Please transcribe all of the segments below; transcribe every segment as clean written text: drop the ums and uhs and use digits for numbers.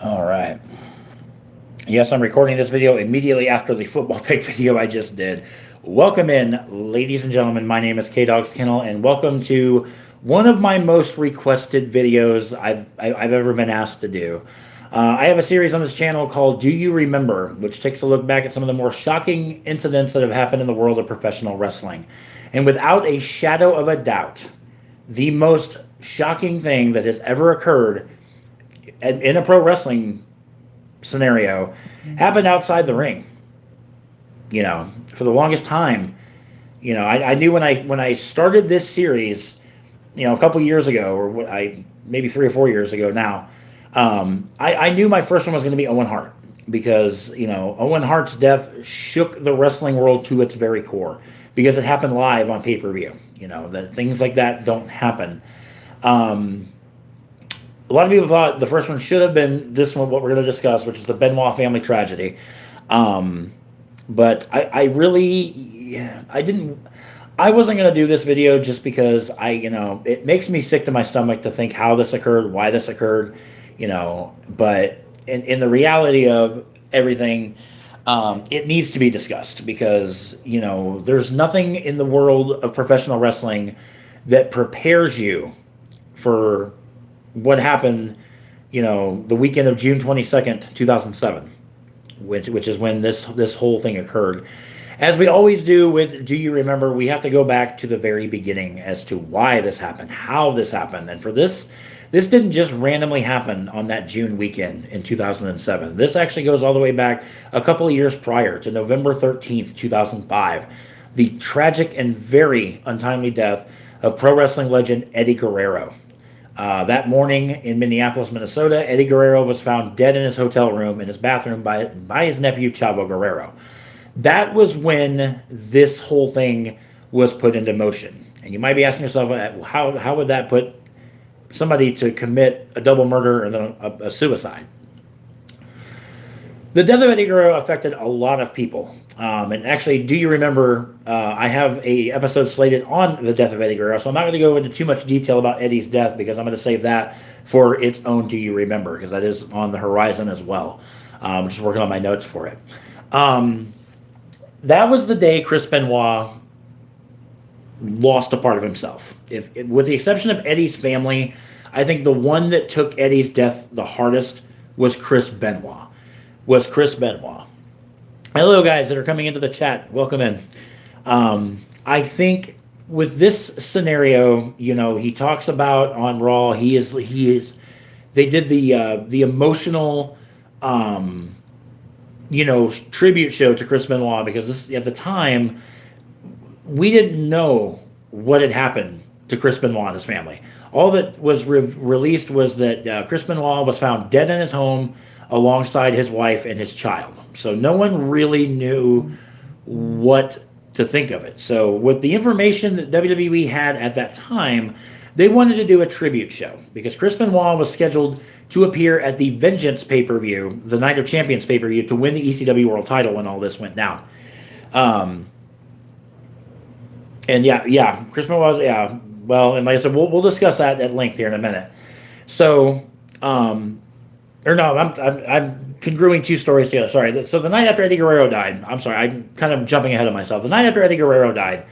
All right. Yes, I'm recording this video immediately after the football pick video I just did. Welcome in, ladies and gentlemen. My name is K-Dog's Kennel, and welcome to one of my most requested videos I've ever been asked to do. I have a series on this channel called Do You Remember, which takes a look back at some of the more shocking incidents that have happened in the world of professional wrestling. And without a shadow of a doubt, the most shocking thing that has ever occurred in a pro wrestling scenario happened outside the ring. For the longest time, I knew when I started this series, a couple years ago, or maybe 3 or 4 years ago now, I knew my first one was going to be Owen Hart, because Owen Hart's death shook the wrestling world to its very core, because it happened live on pay-per-view. That things like that don't happen. A lot of people thought the first one should have been this one, what we're going to discuss, which is the Benoit Family Tragedy. But I wasn't going to do this video just because it makes me sick to my stomach to think how this occurred, why this occurred, but in the reality of everything, it needs to be discussed, because, there's nothing in the world of professional wrestling that prepares you for what happened, the weekend of June 22nd, 2007, which is when this whole thing occurred. As we always do with Do You Remember, we have to go back to the very beginning as to why this happened, how this happened. And for this didn't just randomly happen on that June weekend in 2007. This actually goes all the way back a couple of years prior to November 13th, 2005, the tragic and very untimely death of pro wrestling legend Eddie Guerrero. That morning in Minneapolis, Minnesota, Eddie Guerrero was found dead in his hotel room in his bathroom by his nephew, Chavo Guerrero. That was when this whole thing was put into motion. And you might be asking yourself, how would that put somebody to commit a double murder and then a suicide? The death of Eddie Guerrero affected a lot of people. And actually, Do You Remember, I have a episode slated on the death of Eddie Guerrero, so I'm not going to go into too much detail about Eddie's death, because I'm going to save that for its own Do You Remember, because that is on the horizon as well. I'm just working on my notes for it. That was the day Chris Benoit lost a part of himself. With the exception of Eddie's family, I think the one that took Eddie's death the hardest was Chris Benoit. Hello, guys that are coming into the chat. Welcome in. I think with this scenario, he talks about on Raw. He is. They did the emotional, tribute show to Chris Benoit, because at the time we didn't know what had happened to Chris Benoit and his family. All that was released was that Chris Benoit was found dead in his home alongside his wife and his child. So no one really knew what to think of it. So with the information that WWE had at that time, they wanted to do a tribute show, because Chris Benoit was scheduled to appear at the Vengeance pay-per-view, the Night of Champions pay-per-view, to win the ECW World title when all this went down. And Chris Benoit was, well, and like I said, we'll discuss that at length here in a minute. So, I'm congruing two stories together. Sorry. So the night after Eddie Guerrero died, I'm sorry, I'm kind of jumping ahead of myself. The night after Eddie Guerrero died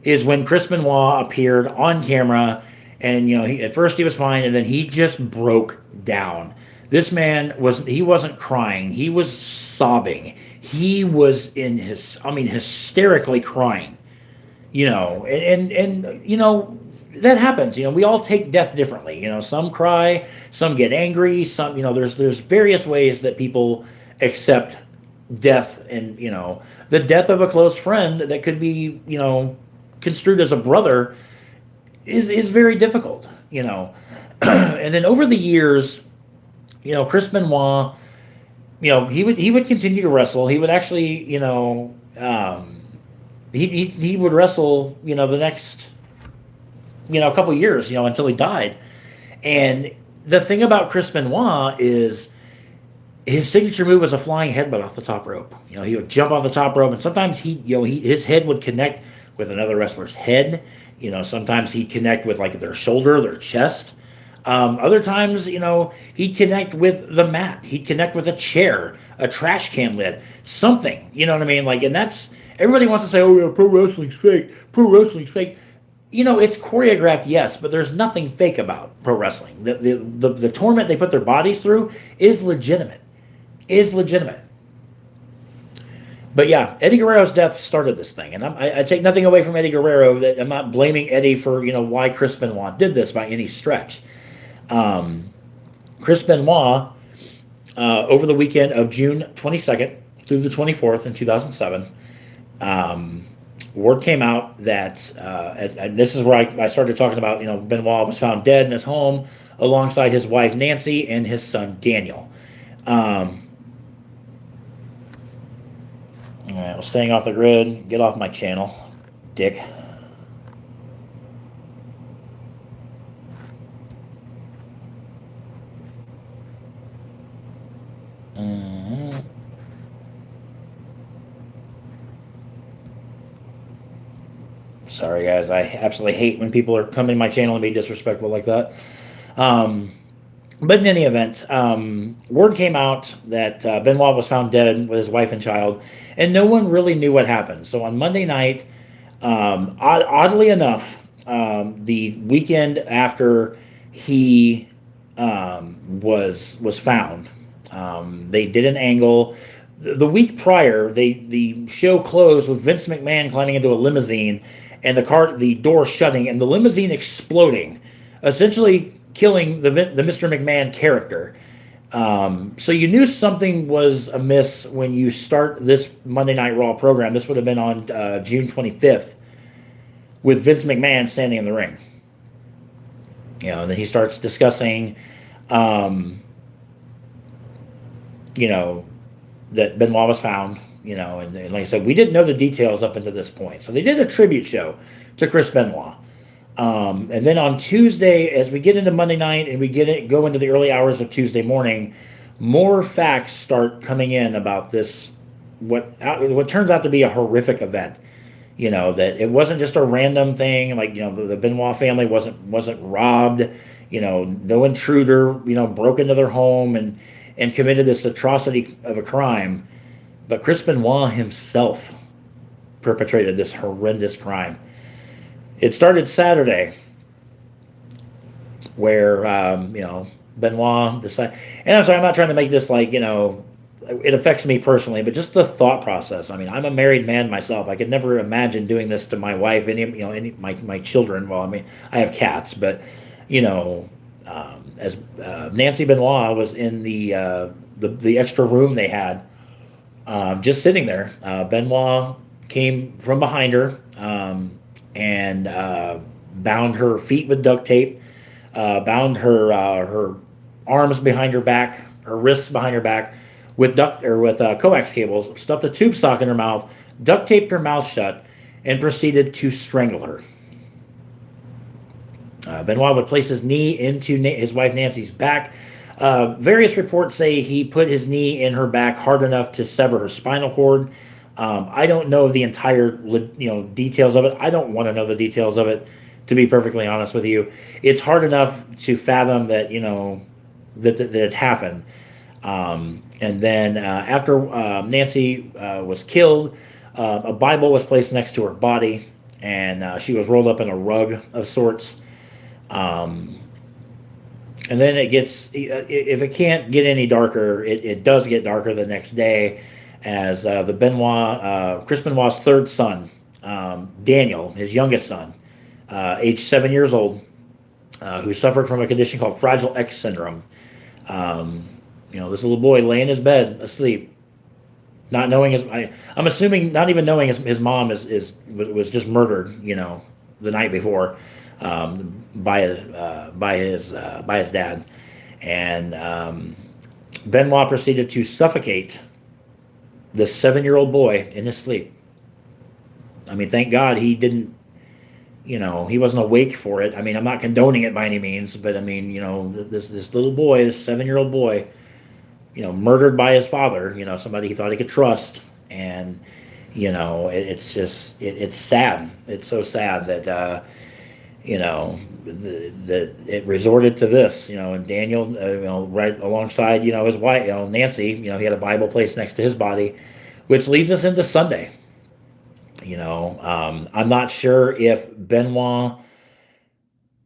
is when Chris Benoit appeared on camera, and at first he was fine, and then he just broke down. This man wasn't crying, he was sobbing. He was hysterically crying. That happens. We all take death differently. Some cry, some get angry, some, there's various ways that people accept death, and, the death of a close friend that could be, construed as a brother is very difficult, And then over the years, Chris Benoit, he would continue to wrestle. He would actually, he would wrestle, the next, a couple years, until he died. And the thing about Chris Benoit is his signature move was a flying headbutt off the top rope. He would jump off the top rope, and sometimes his head would connect with another wrestler's head. Sometimes he'd connect with like their shoulder, their chest. Other times, he'd connect with the mat. He'd connect with a chair, a trash can lid, something. You know what I mean? Like, and that's everybody wants to say, "Oh, yeah, pro wrestling's fake. Pro wrestling's fake." It's choreographed, yes, but there's nothing fake about pro wrestling. The torment they put their bodies through is legitimate. Is legitimate. But yeah, Eddie Guerrero's death started this thing, and I take nothing away from Eddie Guerrero. That I'm not blaming Eddie for why Chris Benoit did this by any stretch. Chris Benoit, over the weekend of June 22nd through the 24th in 2007, word came out that, and this is where I started talking about, Benoit was found dead in his home alongside his wife Nancy and his son Daniel. All right, well, staying off the grid, get off my channel, dick. Sorry, guys. I absolutely hate when people are coming to my channel and be disrespectful like that. But in any event, word came out that Benoit was found dead with his wife and child, and no one really knew what happened. So on Monday night, oddly enough, the weekend after he was found, they did an angle. The week prior, the show closed with Vince McMahon climbing into a limousine and the door shutting and the limousine exploding, essentially killing the Mr. McMahon character. So you knew something was amiss when you start this Monday Night Raw program. This would have been on June 25th with Vince McMahon standing in the ring. And then he starts discussing, that Benoit was found, and like I said, we didn't know the details up until this point. So they did a tribute show to Chris Benoit. And then on Tuesday, as we get into Monday night and we go into the early hours of Tuesday morning, more facts start coming in about this, what turns out to be a horrific event. That it wasn't just a random thing, like, the Benoit family wasn't robbed, no intruder, broke into their home and committed this atrocity of a crime. But Chris Benoit himself perpetrated this horrendous crime. It started Saturday, where, Benoit decided, and I'm sorry, I'm not trying to make this like, it affects me personally, but just the thought process. I mean, I'm a married man myself. I could never imagine doing this to my wife, any my children. Well, I mean, I have cats, but, as Nancy Benoit was in the extra room they had, just sitting there, Benoit came from behind her, and bound her feet with duct tape, bound her arms behind her back, her wrists behind her back with coax cables, stuffed a tube sock in her mouth, duct taped her mouth shut, and proceeded to strangle her. Benoit would place his knee into his wife Nancy's back. Various reports say he put his knee in her back hard enough to sever her spinal cord. I don't know the entire details of it. I don't want to know the details of it, to be perfectly honest with you. It's hard enough to fathom that that it happened. And then after Nancy was killed, a Bible was placed next to her body, and she was rolled up in a rug of sorts. And then it gets, if it can't get any darker, it does get darker the next day, as Chris Benoit's third son, Daniel, his youngest son, aged 7 years old, who suffered from a condition called Fragile X syndrome. This little boy lay in his bed asleep, not knowing I'm assuming not even knowing his mom was just murdered, the night before, by his dad, and Benoit proceeded to suffocate this 7-year-old boy in his sleep. I mean, thank God he didn't, he wasn't awake for it. I mean, I'm not condoning it by any means, but I mean, this little boy, this 7-year-old boy, murdered by his father, somebody he thought he could trust. And, it's just, it's sad. It's so sad that, that it resorted to this, and Daniel, right alongside, his wife, Nancy, he had a Bible placed next to his body, which leads us into Sunday. I'm not sure if Benoit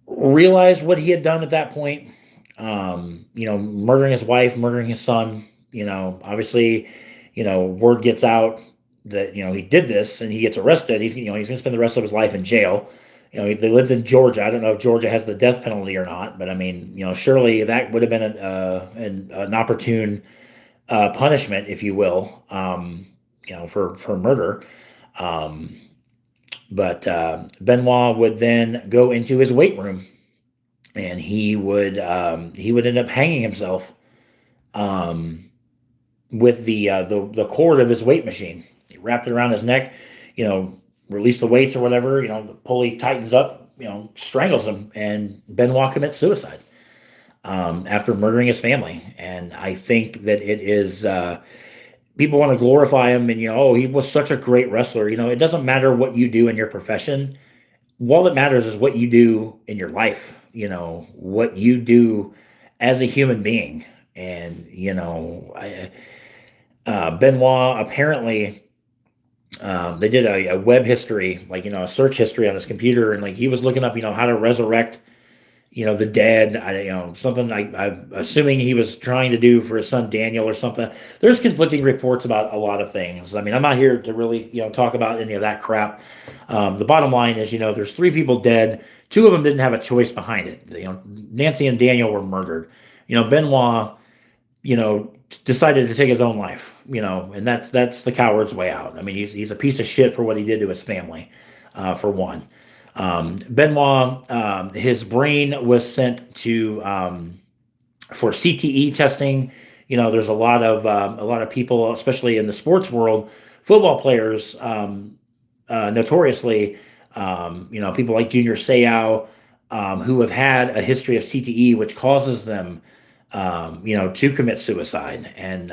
realized what he had done at that point. Murdering his wife, murdering his son. Obviously, word gets out that he did this, and he gets arrested. He's going to spend the rest of his life in jail. They lived in Georgia. I don't know if Georgia has the death penalty or not, but I mean, surely that would have been an opportune punishment, if you will, for murder. Um, but Benoit would then go into his weight room, and he would end up hanging himself um, with the cord of his weight machine. He wrapped it around his neck, released the weights or whatever. The pulley tightens up, strangles him, and Benoit commits suicide after murdering his family. And I think that it is. People want to glorify him, and he was such a great wrestler. It doesn't matter what you do in your profession. All that matters is what you do in your life. What you do as a human being. And Benoit apparently, they did a web history, like a search history on his computer, and like he was looking up, how to resurrect the dead. Something I'm assuming he was trying to do for his son Daniel or something. There's conflicting reports about a lot of things. I mean, I'm not here to really, talk about any of that crap. The bottom line is, there's 3 people dead. 2 of them didn't have a choice behind it. Nancy and Daniel were murdered. Benoit, decided to take his own life. And that's the coward's way out. I mean, he's a piece of shit for what he did to his family, for one. Benoit, his brain was sent to for CTE testing. There's a lot of people, especially in the sports world, football players, notoriously, people like Junior Seau, who have had a history of CTE, which causes them, to commit suicide. And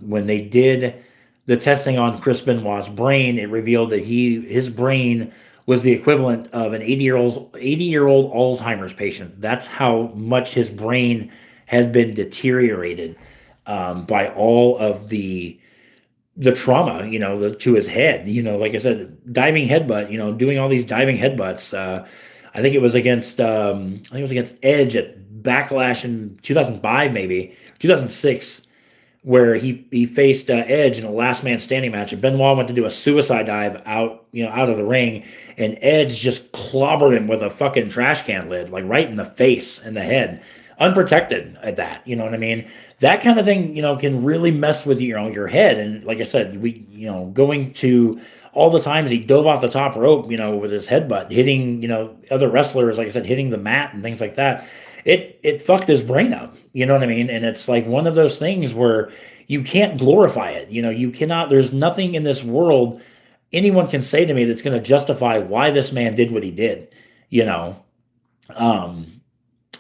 when they did the testing on Chris Benoit's brain, it revealed that his brain was the equivalent of an 80-year-old Alzheimer's patient. That's how much his brain has been deteriorated by all of the trauma, to his head. Like I said, diving headbutt, doing all these diving headbutts. I think it was against Edge at Backlash in 2005, maybe 2006, where he faced Edge in a last man standing match, and Benoit went to do a suicide dive out of the ring, and Edge just clobbered him with a fucking trash can lid, like right in the face and the head, unprotected at that. You know what I mean? That kind of thing, can really mess with your head. And like I said, going to all the times he dove off the top rope, with his headbutt, hitting, other wrestlers, like I said, hitting the mat and things like that. It fucked his brain up. You know what I mean? And it's like one of those things where you can't glorify it. You cannot, there's nothing in this world anyone can say to me that's going to justify why this man did what he did.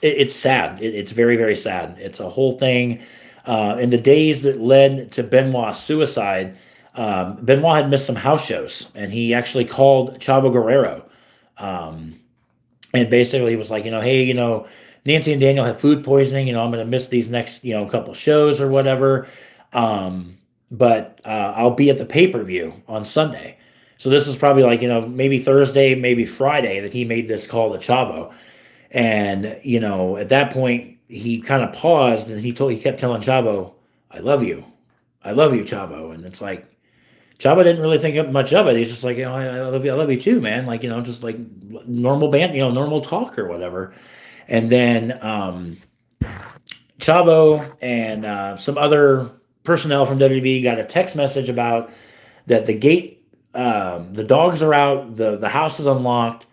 It's sad. It's very, very sad. It's a whole thing. In the days that led to Benoit's suicide, Benoit had missed some house shows, and he actually called Chavo Guerrero. And basically he was like, hey, Nancy and Daniel have food poisoning. I'm going to miss these next, couple shows or whatever. But I'll be at the pay-per-view on Sunday. So this was probably like, maybe Thursday, maybe Friday that he made this call to Chavo. And, at that point he kind of paused, and he kept telling Chavo, I love you, Chavo. And it's like, Chavo didn't really think much of it. He's just like, I love you too, man. Like, just like normal band, normal talk or whatever. And then Chavo and some other personnel from WWE got a text message about that the gate, the dogs are out, the house is unlocked,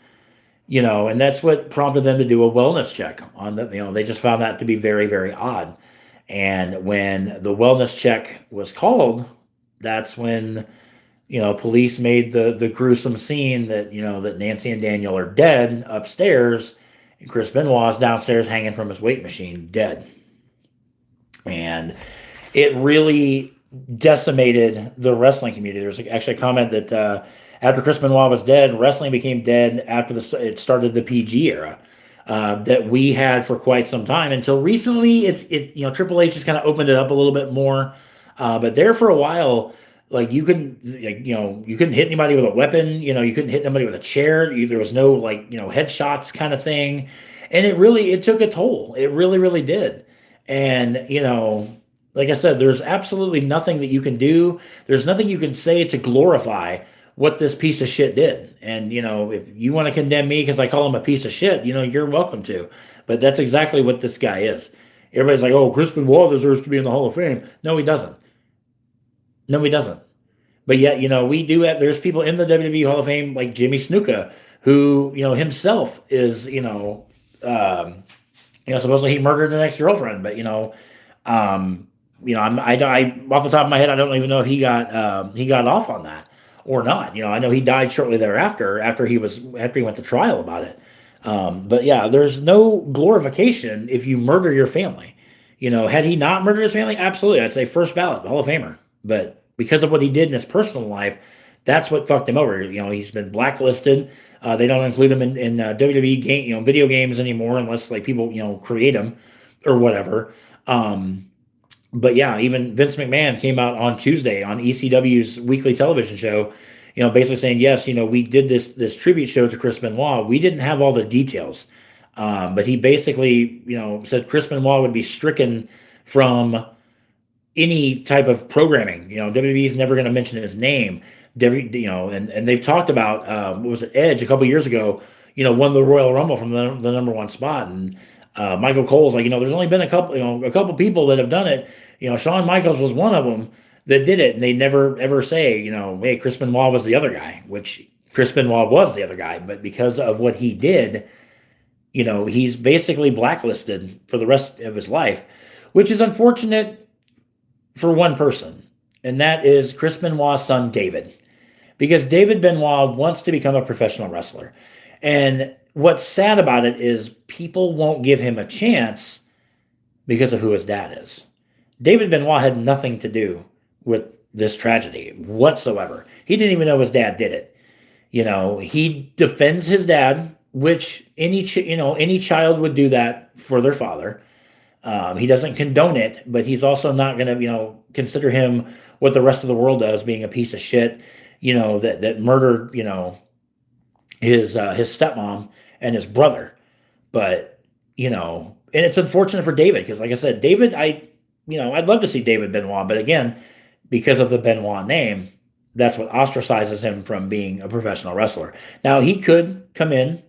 and that's what prompted them to do a wellness check on the, they just found that to be very, very odd. And when the wellness check was called, that's when, police made the gruesome scene that, that Nancy and Daniel are dead upstairs, and Chris Benoit's downstairs hanging from his weight machine, dead. And it really decimated the wrestling community. There's actually a comment that after Chris Benoit was dead, wrestling became dead after it started the PG era that we had for quite some time until recently. Triple H just kind of opened it up a little bit more, but there for a while, like you couldn't hit anybody with a weapon. You couldn't hit anybody with a chair. There was no headshots kind of thing, and it took a toll. It really really did, and like I said, there's absolutely nothing that you can do. There's nothing you can say to glorify what this piece of shit did. And, if you want to condemn me because I call him a piece of shit, you're welcome to. But that's exactly what this guy is. Everybody's like, oh, Chris Benoit deserves to be in the Hall of Fame. No, he doesn't. No, he doesn't. But yet, there's people in the WWE Hall of Fame like Jimmy Snuka, who, himself is, supposedly he murdered an ex-girlfriend. But, I off the top of my head, I don't even know if he got off on that or not. I know he died shortly thereafter after he went to trial about it. But yeah, there's no glorification if you murder your family. Had he not murdered his family, absolutely, I'd say first ballot Hall of Famer. But because of what he did in his personal life, that's what fucked him over. He's been blacklisted. They don't include him in WWE game, video games anymore unless people create them or whatever. But yeah, even Vince McMahon came out on Tuesday on ECW's weekly television show, basically saying, yes, we did this tribute show to Chris Benoit. We didn't have all the details. But he basically, said Chris Benoit would be stricken from any type of programming. WWE's never going to mention his name. And they've talked about, what was it, Edge a couple years ago, won the Royal Rumble from the number one spot. And Michael Cole's like, there's only been a couple people that have done it. Shawn Michaels was one of them that did it, and they never ever say, hey, Chris Benoit was the other guy, which Chris Benoit was the other guy, but because of what he did, he's basically blacklisted for the rest of his life, which is unfortunate for one person, and that is Chris Benoit's son, David, because David Benoit wants to become a professional wrestler, and what's sad about it is people won't give him a chance because of who his dad is. David Benoit had nothing to do with this tragedy whatsoever. He didn't even know his dad did it. He defends his dad, which any child would do that for their father. He doesn't condone it, but he's also not going to, consider him what the rest of the world does, being a piece of shit, that murdered, his stepmom and his brother. But, and it's unfortunate for David, because like I said, David, I'd love to see David Benoit, but again, because of the Benoit name, that's what ostracizes him from being a professional wrestler. Now, he could come in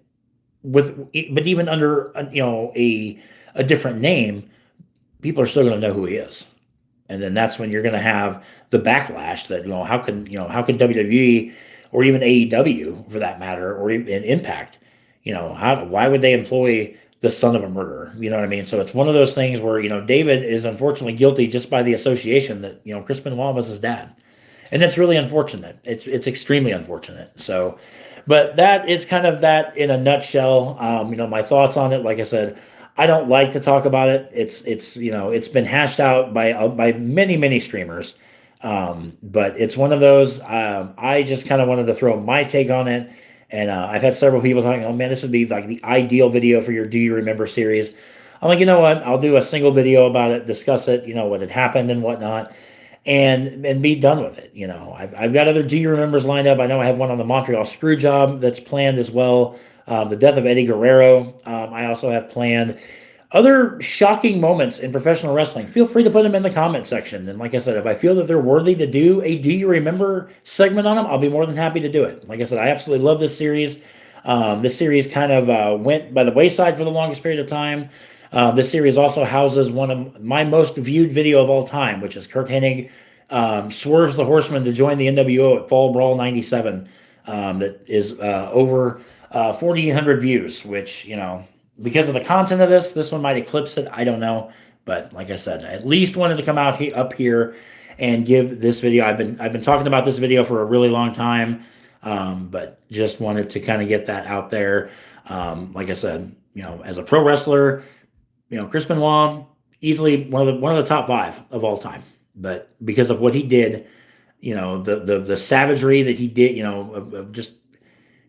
but even under, a different name, people are still going to know who he is. And then that's when you're going to have the backlash that, how can WWE or even AEW for that matter, or even Impact, why would they employ the son of a murderer? You know what I mean? So it's one of those things where, David is unfortunately guilty just by the association that, Chris Benoit was his dad. And it's really unfortunate. It's extremely unfortunate. So, but that is kind of that in a nutshell. My thoughts on it, like I said, I don't like to talk about it. It's been hashed out by many, many streamers. But it's one of those, I just kind of wanted to throw my take on it. And I've had several people talking, oh man, this would be like the ideal video for your Do You Remember series. I'm like, you know what? I'll do a single video about it, discuss it, what had happened and whatnot, and be done with it. I've got other Do You Remembers lined up. I know I have one on the Montreal Screwjob that's planned as well. The death of Eddie Guerrero, I also have planned. Other shocking moments in professional wrestling, feel free to put them in the comment section. And like I said, if I feel that they're worthy to do a Do You Remember segment on them, I'll be more than happy to do it. Like I said, I absolutely love this series. This series kind of went by the wayside for the longest period of time. This series also houses one of my most viewed video of all time, which is Kurt Hennig swerves the Horseman to join the NWO at Fall Brawl 97. That is over 4,800 views, which, because of the content of this one might eclipse it. I don't know. But like I said, I at least wanted to come out up here and give this video. I've been talking about this video for a really long time, but just wanted to kind of get that out there. Like I said, as a pro wrestler, Chris Benoit, easily one of the top 5 of all time. But because of what he did, the savagery that he did, of just,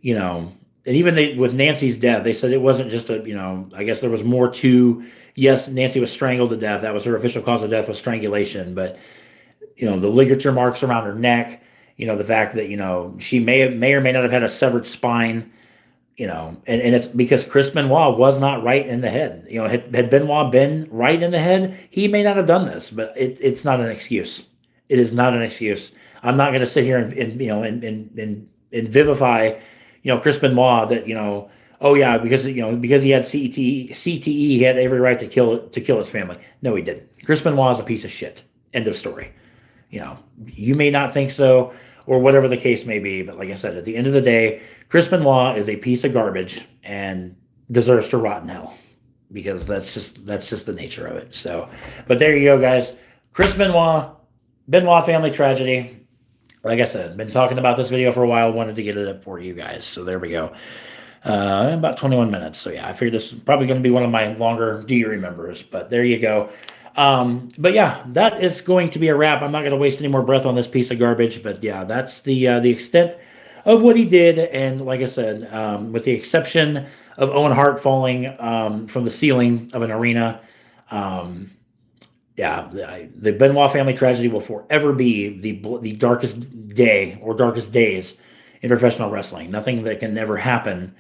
and even with Nancy's death, they said it wasn't just I guess there was more to, yes, Nancy was strangled to death. That was her official cause of death, was strangulation. But, the ligature marks around her neck, the fact that, she may or may not have had a severed spine, and it's because Chris Benoit was not right in the head. Had Benoit been right in the head, he may not have done this, but it's not an excuse. It is not an excuse. I'm not going to sit here and vivify, Chris Benoit that, oh yeah, because he had CTE, he had every right to kill his family. No, he didn't. Chris Benoit is a piece of shit. End of story. You may not think so, or whatever the case may be, but like I said, at the end of the day, Chris Benoit is a piece of garbage and deserves to rot in hell, because that's just the nature of it. So, but there you go, guys. Chris Benoit Family Tragedy. Like I said, been talking about this video for a while. Wanted to get it up for you guys. So there we go. About 21 minutes. So yeah, I figured this is probably going to be one of my longer Do You Remembers, but there you go. But yeah, that is going to be a wrap. I'm not going to waste any more breath on this piece of garbage, but yeah, that's the extent of what he did. And like I said, with the exception of Owen Hart falling from the ceiling of an arena, yeah, the Benoit Family Tragedy will forever be the darkest day or darkest days in professional wrestling. Nothing that can ever happen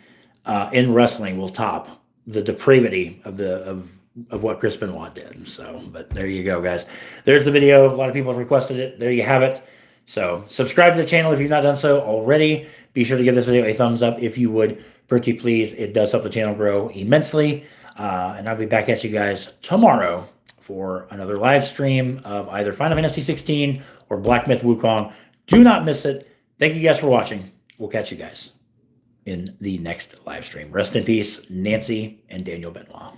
in wrestling will top the depravity of what Chris Benoit did. So, but there you go, guys. There's the video. A lot of people have requested it. There you have it. So subscribe to the channel if you've not done so already. Be sure to give this video a thumbs up if you would, pretty please. It does help the channel grow immensely. And I'll be back at you guys tomorrow for another live stream of either Final Fantasy 16 or Black Myth Wukong. Do not miss it. Thank you guys for watching. We'll catch you guys in the next live stream. Rest in peace, Nancy and Daniel Benoit.